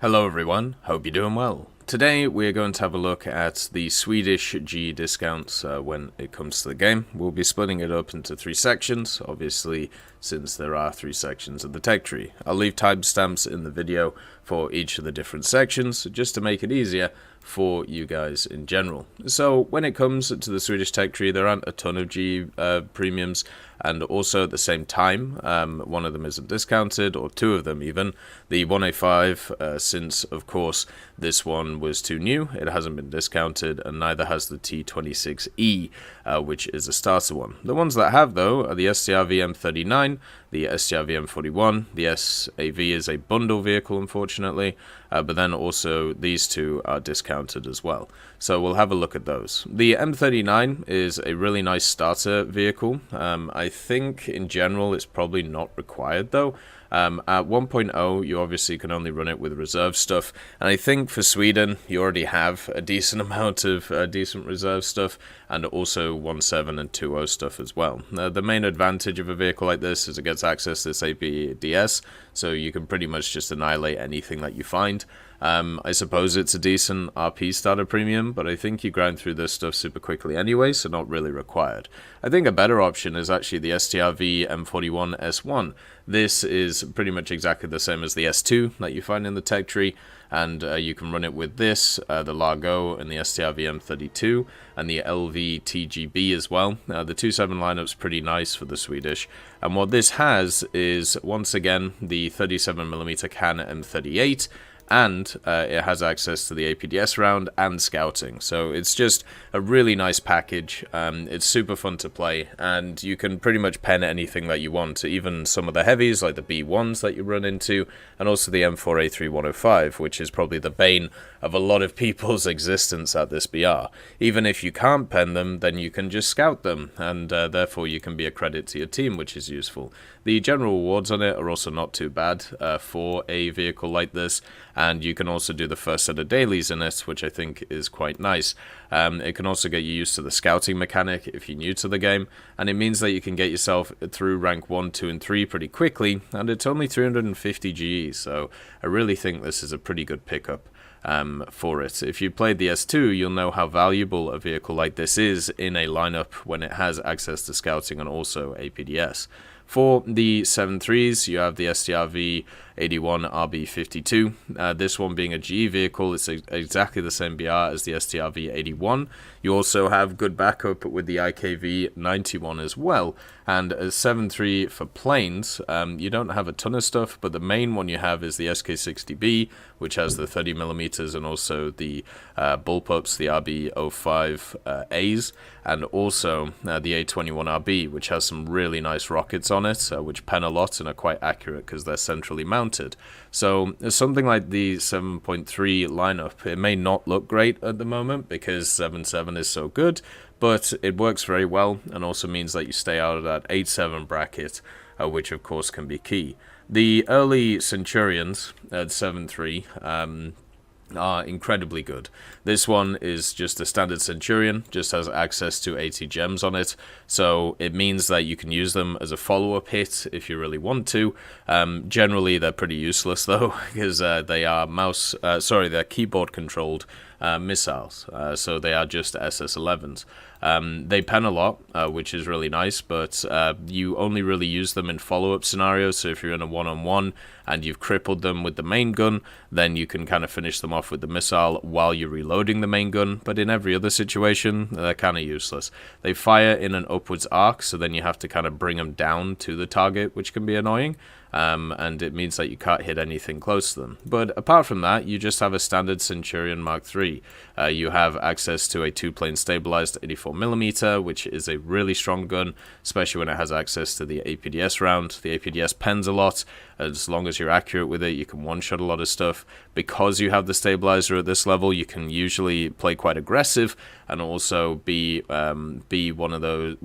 Hello everyone, hope you're doing well. Today we're going to have a look at the Swedish G discounts when it comes to the game. We'll be splitting it up into 3 sections, obviously since there are 3 sections of the tech tree. I'll leave timestamps in the video for each of the different sections just to make it easier for you guys in general. So when it comes to the Swedish tech tree, there aren't a ton of G premiums, and also at the same time, one of them isn't discounted, or 2 of them even. The 1A5, since of course this one was too new, it hasn't been discounted, and neither has the T26E, which is a starter one. The ones that have though are the STR-VM 39, the STR-VM 41, the SAV is a bundle vehicle unfortunately, but then also these 2 are discounted as well. So we'll have a look at those. The M39 is a really nice starter vehicle. I think in general it's probably not required though. At 1.0 you obviously can only run it with reserve stuff, and I think for Sweden you already have a decent amount of decent reserve stuff, and also 1.7 and 2.0 stuff as well. The main advantage of a vehicle like this is it gets access to this APDS, so you can pretty much just annihilate anything that you find. I suppose it's a decent RP starter premium, but I think you grind through this stuff super quickly anyway, so not really required. I think a better option is actually the STR-V M41 S1. This is pretty much exactly the same as the S2 that you find in the tech tree, and you can run it with this, the Largo and the STR-V M32, and the LV-TGB as well. The 2.7 lineup's pretty nice for the Swedish, and what this has is, once again, the 37mm Can M38, and it has access to the APDS round and scouting, so it's just a really nice package. It's super fun to play, and you can pretty much pen anything that you want, even some of the heavies like the B1s that you run into, and also the M4A3105, which is probably the bane of a lot of people's existence at this BR. Even if you can't pen them, then you can just scout them, and therefore you can be a credit to your team, which is useful. The general rewards on it are also not too bad for a vehicle like this, and you can also do the first set of dailies in it, which I think is quite nice. It can also get you used to the scouting mechanic if you're new to the game, and it means that you can get yourself through rank 1, 2, and 3 pretty quickly, and it's only 350 GE, so I really think this is a pretty good pickup for it. If you played the S2, you'll know how valuable a vehicle like this is in a lineup when it has access to scouting and also APDS. For the 7.3s, you have the STR-V 81 RB52. This one being a GE vehicle, it's exactly the same BR as the STR-V 81. You also have good backup with the IKV 91 as well. And a 7.3 for planes, you don't have a ton of stuff, but the main one you have is the SK60B, which has the 30mm and also the bullpups, the RB05As, and also the A21RB, which has some really nice rockets on it, which pen a lot and are quite accurate because they're centrally mounted. So something like the 7.3 lineup, it may not look great at the moment because 7.7 is so good, but it works very well, and also means that you stay out of that 8.7 bracket, which of course can be key. The early Centurions at 7.3 are incredibly good. This one is just a standard Centurion, just has access to 80 gems on it, so it means that you can use them as a follow-up hit if you really want to. Generally they're pretty useless though, because they are they're keyboard controlled missiles, so they are just SS11s. They pen a lot, which is really nice, but you only really use them in follow-up scenarios. So if you're in a one-on-one and you've crippled them with the main gun, then you can kind of finish them off with the missile while you're reloading the main gun, but in every other situation they're kind of useless. They fire in an upwards arc, so then you have to kind of bring them down to the target, which can be annoying. And it means that you can't hit anything close to them. But apart from that, you just have a standard Centurion Mark III. You have access to a 2-plane stabilized 84mm, which is a really strong gun, especially when it has access to the APDS round. The APDS pens a lot. As long as you're accurate with it, you can one-shot a lot of stuff. Because you have the stabilizer at this level, you can usually play quite aggressive and also be one of those,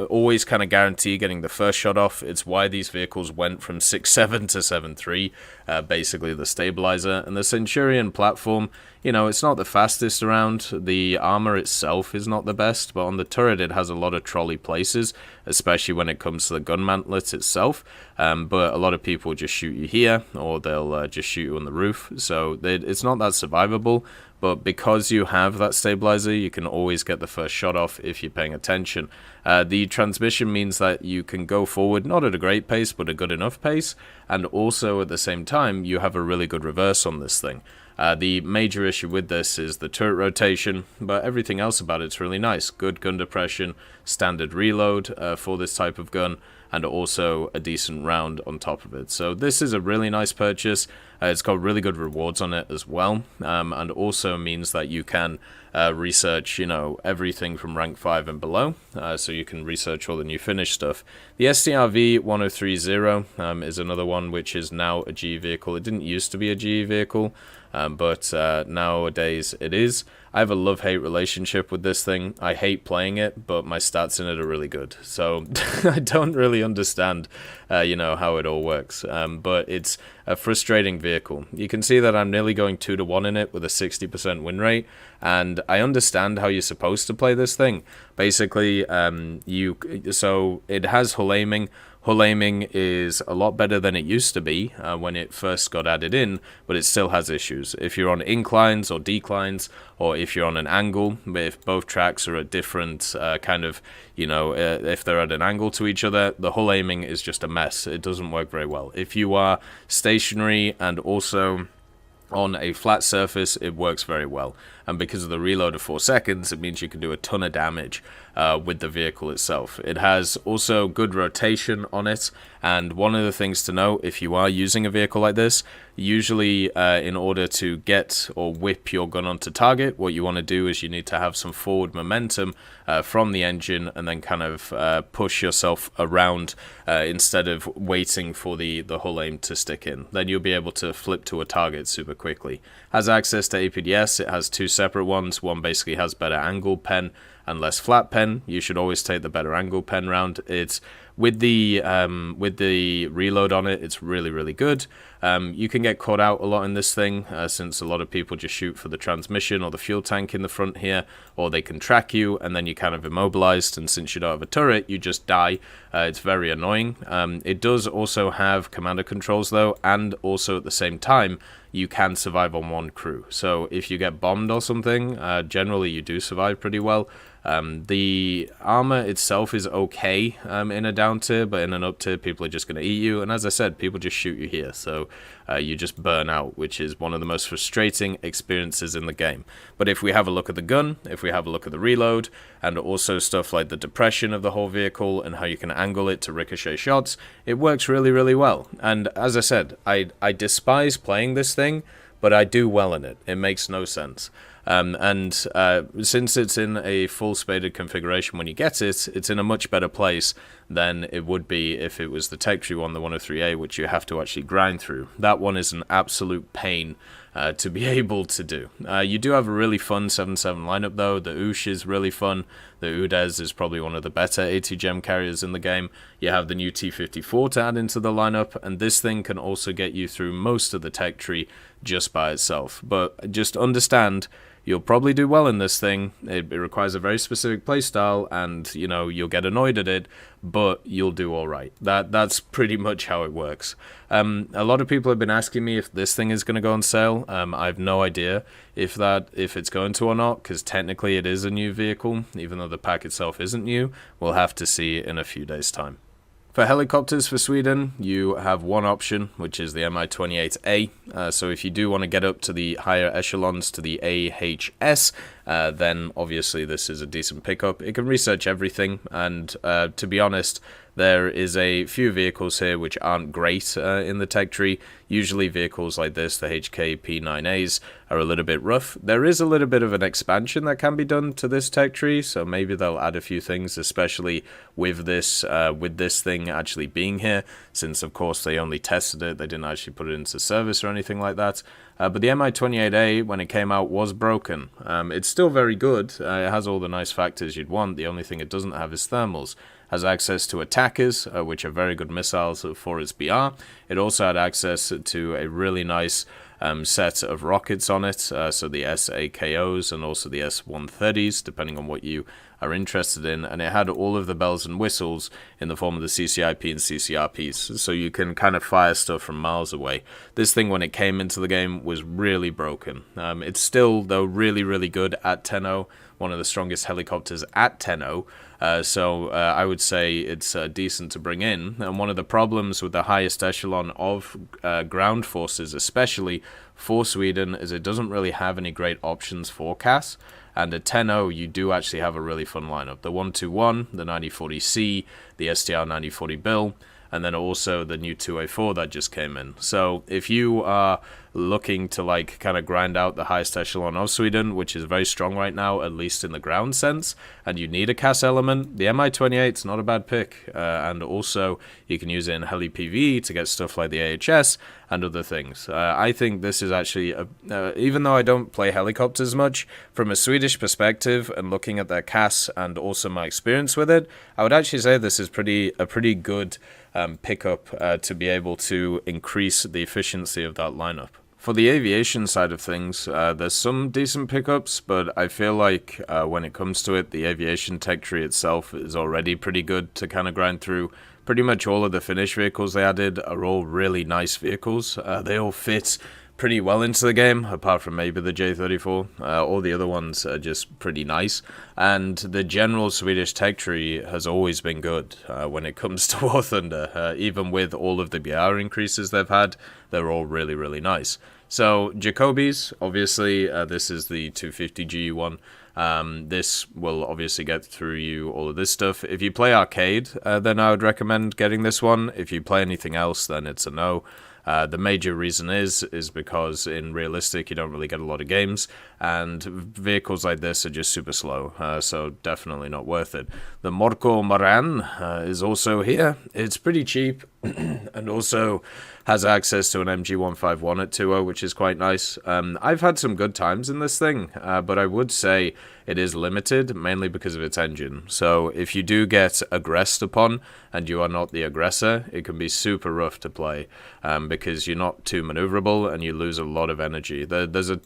always kind of guarantee getting the first shot off. It's why these vehicles went from 6.7 to 7.3, basically the stabilizer. And the Centurion platform, you know, it's not the fastest around. The armor itself is not the best, but on the turret it has a lot of trolley places, especially when it comes to the gun mantlet itself. But a lot of people just shoot you here, or they'll just shoot you on the roof, so it's not that survivable. But because you have that stabilizer, you can always get the first shot off if you're paying attention. The transmission means that you can go forward, not at a great pace, but a good enough pace, and also at the same time, you have a really good reverse on this thing. The major issue with this is the turret rotation, but everything else about it's really nice. Good gun depression, standard reload for this type of gun, and also a decent round on top of it. So this is a really nice purchase. It's got really good rewards on it as well, and also means that you can research, you know, everything from rank 5 and below, so you can research all the new finished stuff. The STRV 1030 is another one which is now a GE vehicle. It didn't used to be a GE vehicle, but nowadays it is. I have a love-hate relationship with this thing. I hate playing it, but my stats in it are really good. So I don't really understand, you know, how it all works. But it's a frustrating vehicle. You can see that I'm nearly going 2-to-1 in it with a 60% win rate, and I understand how you're supposed to play this thing. Basically, so it has hull aiming. Hull aiming is a lot better than it used to be when it first got added in, but it still has issues. If you're on inclines or declines, or if you're on an angle, if both tracks are at different kind of, you know, if they're at an angle to each other, the hull aiming is just a mess. It doesn't work very well. If you are stationary and also on a flat surface, it works very well. And because of the reload of 4 seconds, it means you can do a ton of damage with the vehicle itself. It has also good rotation on it, and one of the things to know, if you are using a vehicle like this, usually in order to get or whip your gun onto target, what you want to do is you need to have some forward momentum from the engine, and then kind of push yourself around instead of waiting for the hull aim to stick in. Then you'll be able to flip to a target super quickly. Has access to APDS. It has 2 separate ones. One basically has better angle pen and less flat pen. You should always take the better angle pen round. It's with the reload on it, it's really, really good. You can get caught out a lot in this thing, since a lot of people just shoot for the transmission or the fuel tank in the front here, or they can track you and then you're kind of immobilized, and since you don't have a turret, you just die. It's very annoying. It does also have commander controls though, and also at the same time, you can survive on one crew. So if you get bombed or something, generally you do survive pretty well. The armor itself is okay in a down tier, but in an up tier, people are just going to eat you. And as I said, people just shoot you here, so you just burn out, which is one of the most frustrating experiences in the game. But if we have a look at the gun, if we have a look at the reload, and also stuff like the depression of the whole vehicle and how you can angle it to ricochet shots, it works really, really well. And as I said, I despise playing this thing, but I do well in it. It makes no sense. Since it's in a full spaded configuration when you get it, it's in a much better place than it would be if it was the tech tree one, the 103A, which you have to actually grind through. That one is an absolute pain to be able to do. You do have a really fun 7-7 lineup though. The Oosh is really fun. The Udez is probably one of the better AT-GEM carriers in the game. You have the new T-54 to add into the lineup, and this thing can also get you through most of the tech tree just by itself. But just understand, you'll probably do well in this thing. It requires a very specific playstyle, and you know, you'll get annoyed at it, but you'll do all right. That's pretty much how it works. A lot of people have been asking me if this thing is going to go on sale. I have no idea if it's going to or not, because technically it is a new vehicle, even though the pack itself isn't new. We'll have to see in a few days' time. For helicopters for Sweden, you have one option, which is the Mi-28A. So if you do want to get up to the higher echelons, to the AHS, then obviously this is a decent pickup. It can research everything, and to be honest, there is a few vehicles here which aren't great in the tech tree. Usually vehicles like this, the HK P9As, are a little bit rough. There is a little bit of an expansion that can be done to this tech tree, so maybe they'll add a few things, especially with this thing actually being here, since of course they only tested it, they didn't actually put it into service or anything like that. But the Mi-28A, when it came out, was broken. It's still very good. It has all the nice factors you'd want. The only thing it doesn't have is thermals. Has access to attackers, which are very good missiles for its BR. It also had access to a really nice set of rockets on it, so the SAKOs and also the S130s, depending on what you are interested in, and it had all of the bells and whistles in the form of the CCIP and CCRPs, so you can kind of fire stuff from miles away. This thing, when it came into the game, was really broken. It's still, though, really, really good at 10.0, one of the strongest helicopters at 10.0, so I would say it's decent to bring in. And one of the problems with the highest echelon of ground forces, especially for Sweden, is it doesn't really have any great options for CAS. And at 10.0, you do actually have a really fun lineup. The 121, the 9040C, the STR 9040 Bill, and then also the new 2A4 that just came in. So if you are looking to like kind of grind out the highest echelon of Sweden, which is very strong right now, at least in the ground sense, and you need a CAS element, the Mi-28 is not a bad pick. And also you can use it in heli PV to get stuff like the AHS and other things. I think this is actually, even though I don't play helicopters much, from a Swedish perspective and looking at their CAS and also my experience with it, I would actually say this is a pretty good pickup to be able to increase the efficiency of that lineup. For the aviation side of things, there's some decent pickups, but I feel like when it comes to it, the aviation tech tree itself is already pretty good to kind of grind through. Pretty much all of the Finnish vehicles they added are all really nice vehicles. They all fit pretty well into the game, apart from maybe the J34. All the other ones are just pretty nice. And the general Swedish tech tree has always been good when it comes to War Thunder. Even with all of the BR increases they've had, they're all really, really nice. So, Jacobi's, obviously, this is the 250G one. This will obviously get through you all of this stuff. If you play arcade, then I would recommend getting this one. If you play anything else, then it's a no. The major reason is because in realistic you don't really get a lot of games, and vehicles like this are just super slow, so definitely not worth it. The Morco Maran is also here. It's pretty cheap and also has access to an MG151 at 2.0, which is quite nice. I've had some good times in this thing, but I would say it is limited, mainly because of its engine. So if you do get aggressed upon and you are not the aggressor, it can be super rough to play because you're not too maneuverable and you lose a lot of energy. There's a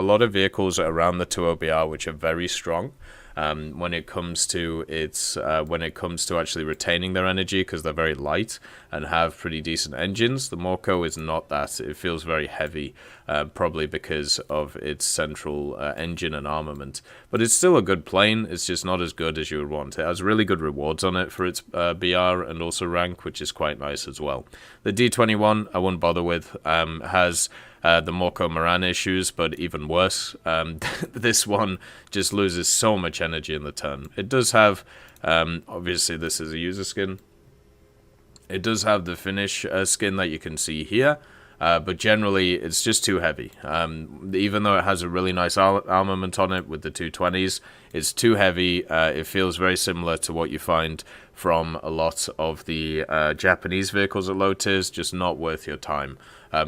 lot of vehicles around the 2.0 BR which are very strong. When it comes to actually retaining their energy, because they're very light and have pretty decent engines. The Morco is not that. It feels very heavy, probably because of its central engine and armament. But it's still a good plane. It's just not as good as you would want. It has really good rewards on it for its BR and also rank, which is quite nice as well. The D21 I wouldn't bother with. Has the Morco Moran issues, but even worse. This one just loses so much energy in the turn. It does have, obviously this is a user skin. It does have the Finnish skin that you can see here, but generally it's just too heavy. Even though it has a really nice armament on it with the 220s, it's too heavy. It feels very similar to what you find from a lot of the Japanese vehicles at low tiers, just not worth your time.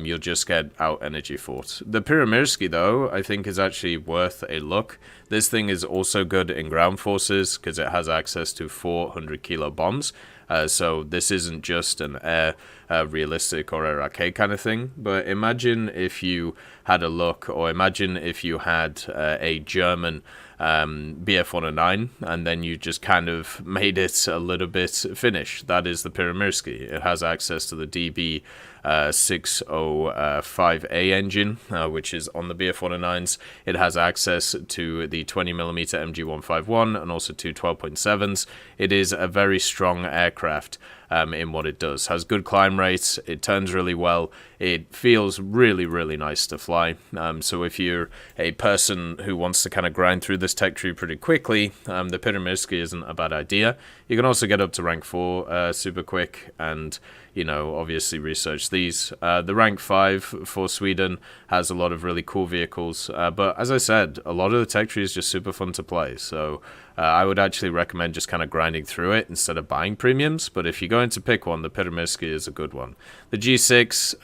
You'll just get out energy fought. The Pyramirski, though, I think is actually worth a look. This thing is also good in ground forces because it has access to 400 kilo bombs. So this isn't just an air realistic or air arcade kind of thing. But imagine if you had a look, or imagine if you had a German BF-109 and then you just kind of made it a little bit Finnish. That is the Pyramirski. It has access to the DB 605A engine, which is on the BF-109s. It has access to the 20mm MG151 and also two 12.7s. It is a very strong aircraft in what it does. Has good climb rates. It turns really well. It feels really, really nice to fly. So if you're a person who wants to kind of grind through this tech tree pretty quickly, the Pyramirski isn't a bad idea. You can also get up to rank 4 super quick and, you know, obviously research these. The rank 5 for Sweden has a lot of really cool vehicles. But as I said, a lot of the tech tree is just super fun to play. So I would actually recommend just kind of grinding through it instead of buying premiums. But if you're going to pick one, the Pyramirski is a good one. The G6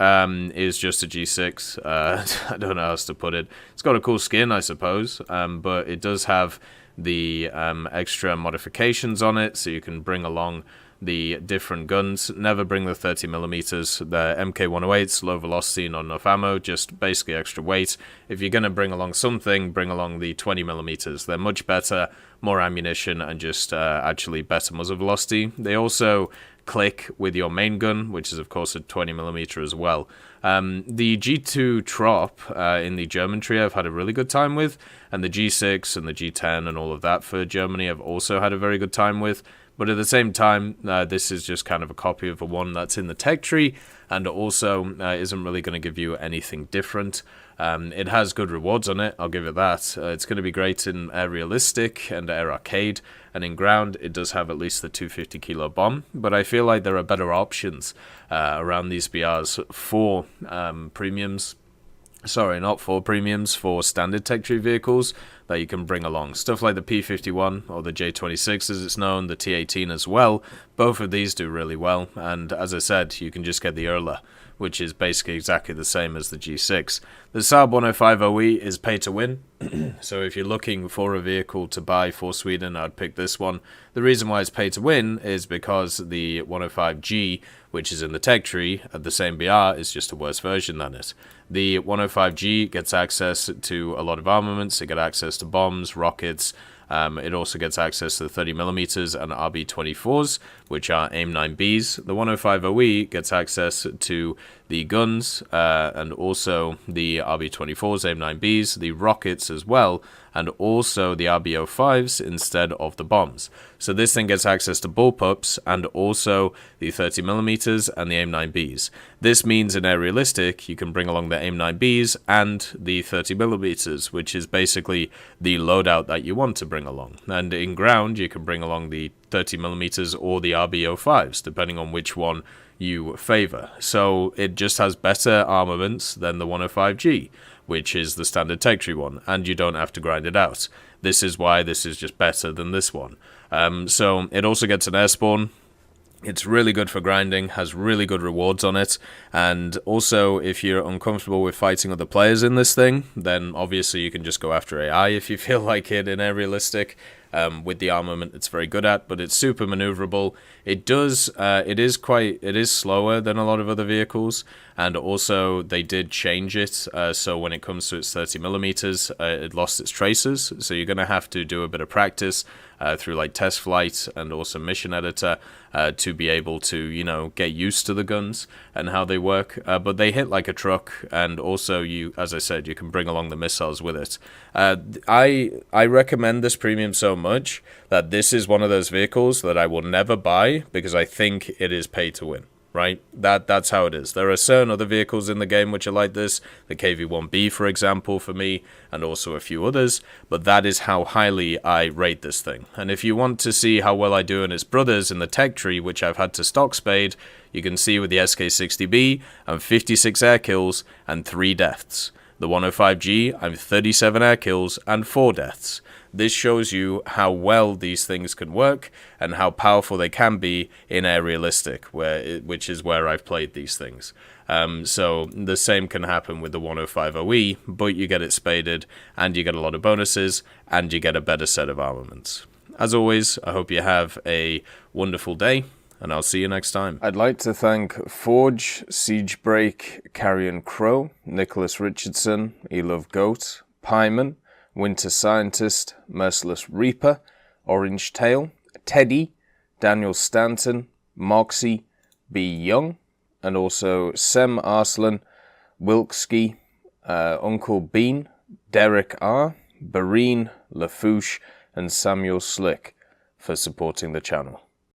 is just a G6. I don't know how else to put it. It's got a cool skin, I suppose. But it does have the extra modifications on it, so you can bring along the different guns. Never bring the 30mm. The MK108s, low velocity, not enough ammo, just basically extra weight. If you're going to bring along something, bring along the 20mm. They're much better, more ammunition, and just actually better muzzle velocity. They also click with your main gun, which is of course a 20mm as well. The G2 Trop in the German tree I've had a really good time with, and the G6 and the G10 and all of that for Germany I've also had a very good time with. But at the same time, this is just kind of a copy of the one that's in the tech tree, and also isn't really going to give you anything different. It has good rewards on it, I'll give it that. It's going to be great in Air Realistic and Air Arcade, and in ground it does have at least the 250 kilo bomb, but I feel like there are better options around these BRs for premiums. Sorry, not for premiums, for standard tech tree vehicles that you can bring along. Stuff like the P51 or the J26 as it's known, the T18 as well. Both of these do really well, and as I said, you can just get the Erla, which is basically exactly the same as the G6. The Saab 105OE is pay to win, so if you're looking for a vehicle to buy for Sweden, I'd pick this one. The reason why it's pay to win is because the 105G, which is in the tech tree at the same BR, is just a worse version than it. The 105G gets access to a lot of armaments, it gets access to bombs, rockets. It also gets access to the 30mm and RB24s, which are AIM-9Bs. The 105OE gets access to the guns and also the RB24s, AIM-9Bs, the rockets as well, and also the RB05s instead of the bombs. So this thing gets access to bullpups and also the 30mm and the AIM-9Bs. This means in Air Realistic you can bring along the AIM-9Bs and the 30mm, which is basically the loadout that you want to bring along. And in ground you can bring along the 30mm or the RB05s, depending on which one you favor. So it just has better armaments than the 105G, which is the standard tech tree one, and you don't have to grind it out. This is why this is just better than this one. So it also gets an air spawn. It's really good for grinding, has really good rewards on it, and also if you're uncomfortable with fighting other players in this thing, then obviously you can just go after AI if you feel like it in Air Realistic. With the armament it's very good at, but it's super maneuverable. It is slower than a lot of other vehicles, and also they did change it, so when it comes to its 30mm, it lost its tracers, so you're going to have to do a bit of practice through like test flight and also mission editor to be able to, you know, get used to the guns and how they work, but they hit like a truck, and also you, as I said, you can bring along the missiles with it. I recommend this premium so much that this is one of those vehicles that I will never buy because I think it is pay to win, right? That's how it is. There are certain other vehicles in the game which are like this, the KV-1B for example for me, and also a few others, but that is how highly I rate this thing. And if you want to see how well I do in its brothers in the tech tree, which I've had to stock spade, you can see with the SK60B, I'm 56 air kills and 3 deaths. The 105G, I'm 37 air kills and 4 deaths. This shows you how well these things can work and how powerful they can be in Air Realistic, which is where I've played these things. So the same can happen with the 105OE, but you get it spaded, and you get a lot of bonuses, and you get a better set of armaments. As always, I hope you have a wonderful day, and I'll see you next time. I'd like to thank Forge, Siegebreak, Carrion Crow, Nicholas Richardson, Elove Goat, Pyman, Winter Scientist, Merciless Reaper, Orange Tail, Teddy, Daniel Stanton, Moxie, B. Young, and also Sem Arslan, Wilkski, Uncle Bean, Derek R., Bareen, Lafouche, and Samuel Slick for supporting the channel.